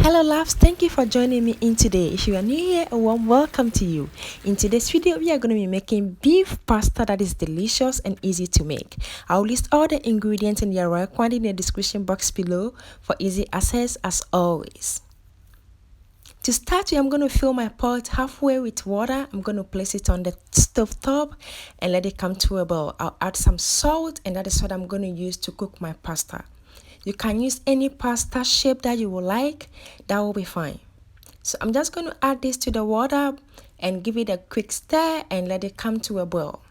Hello loves, thank you for joining me in today. If you are new here, a warm welcome to you. In today's video, we are going to be making beef pasta that is delicious and easy to make. I'll list all the ingredients in their right quantity in the description box below for easy access as always. To start with, I'm going to fill my pot halfway with water. I'm going to place it on the stove top and let it come to a boil. I'll add some salt, and that is what I'm going to use to cook my pasta. You can use any pasta shape that you would like, that will be fine. So I'm just going to add this to the water and give it a quick stir and let it come to a boil.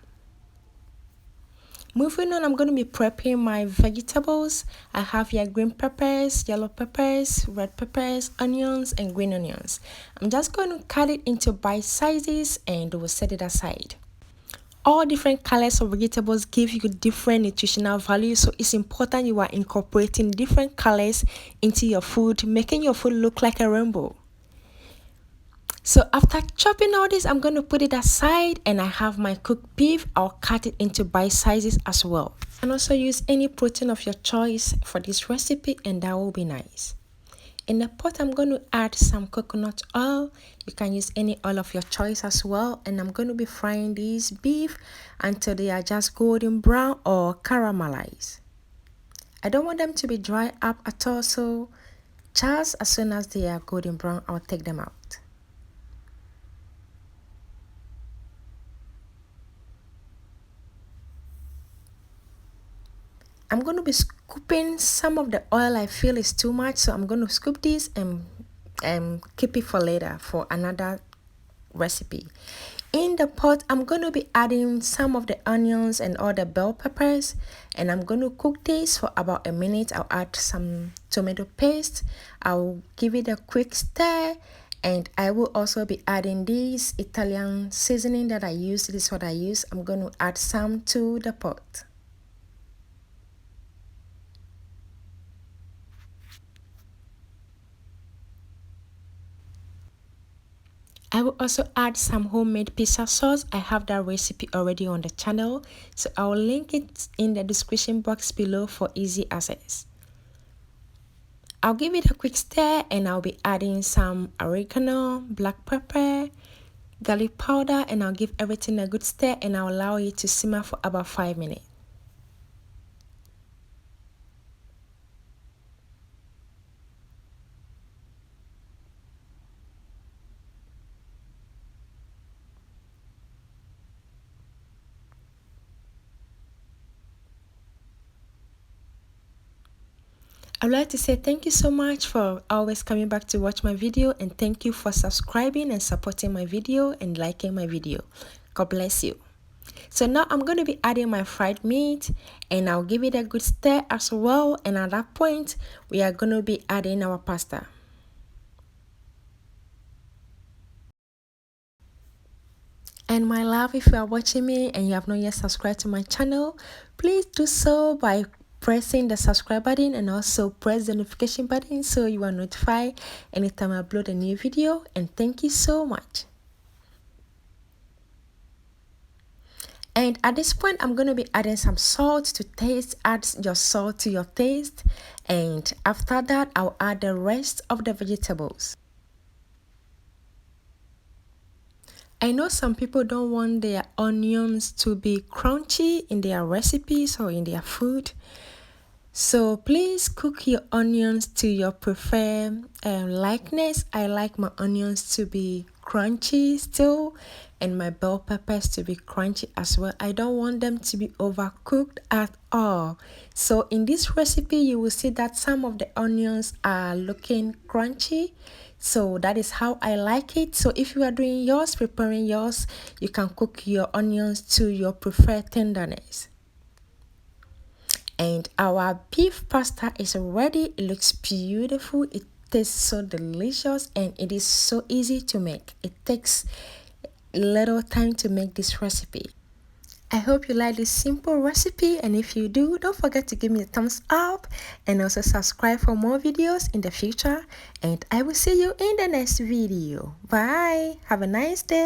Moving on, I'm going to be prepping my vegetables. I have here green peppers, yellow peppers, red peppers, onions, and green onions. I'm just going to cut it into bite sizes and we'll set it aside. All different colors of vegetables give you different nutritional value, so it's important you are incorporating different colors into your food, making your food look like a rainbow. So after chopping all this, I'm going to put it aside, and I have my cooked beef. I'll cut it into bite sizes as well. And also use any protein of your choice for this recipe, and that will be nice. In the pot, I'm going to add some coconut oil. You can use any oil of your choice as well. And I'm going to be frying these beef until they are just golden brown or caramelized. I don't want them to be dry up at all, so just as soon as they are golden brown, I'll take them out. I'm going to be scooping some of the oil I feel is too much, so I'm going to scoop this and keep it for later for another recipe. In the pot, I'm going to be adding some of the onions and all the bell peppers, and I'm going to cook this for about a minute. I'll add some tomato paste. I'll give it a quick stir, and I will also be adding this Italian seasoning that I use. This is what I use. I'm going to add some to the pot. I will also add some homemade pizza sauce. I have that recipe already on the channel, so I will link it in the description box below for easy access. I'll give it a quick stir, and I'll be adding some oregano, black pepper, garlic powder, and I'll give everything a good stir, and I'll allow it to simmer for about 5 minutes. I'd like to say thank you so much for always coming back to watch my video, and thank you for subscribing and supporting my video and liking my video. God bless you. So now I'm going to be adding my fried meat, and I'll give it a good stir as well, and at that point we are going to be adding our pasta. And my love, if you are watching me and you have not yet subscribed to my channel, please do so by pressing the subscribe button, and also press the notification button so you are notified anytime I upload a new video. And thank you so much. And at this point, I'm going to be adding some salt to taste. Add your salt to your taste, and after that I'll add the rest of the vegetables. I know some people don't want their onions to be crunchy in their recipes or in their food. So please cook your onions to your preferred likeness. I like my onions to be crunchy still, and my bell peppers to be crunchy as well. I don't want them to be overcooked at all. So in this recipe, you will see that some of the onions are looking crunchy. So that is how I like it. So if you are doing yours, preparing yours, you can cook your onions to your preferred tenderness. And our beef pasta is ready. It looks beautiful. It tastes so delicious, and it is so easy to make. It takes little time to make this recipe. I hope you like this simple recipe, and if you do, don't forget to give me a thumbs up and also subscribe for more videos in the future. And I will see you in the next video. Bye. Have a nice day.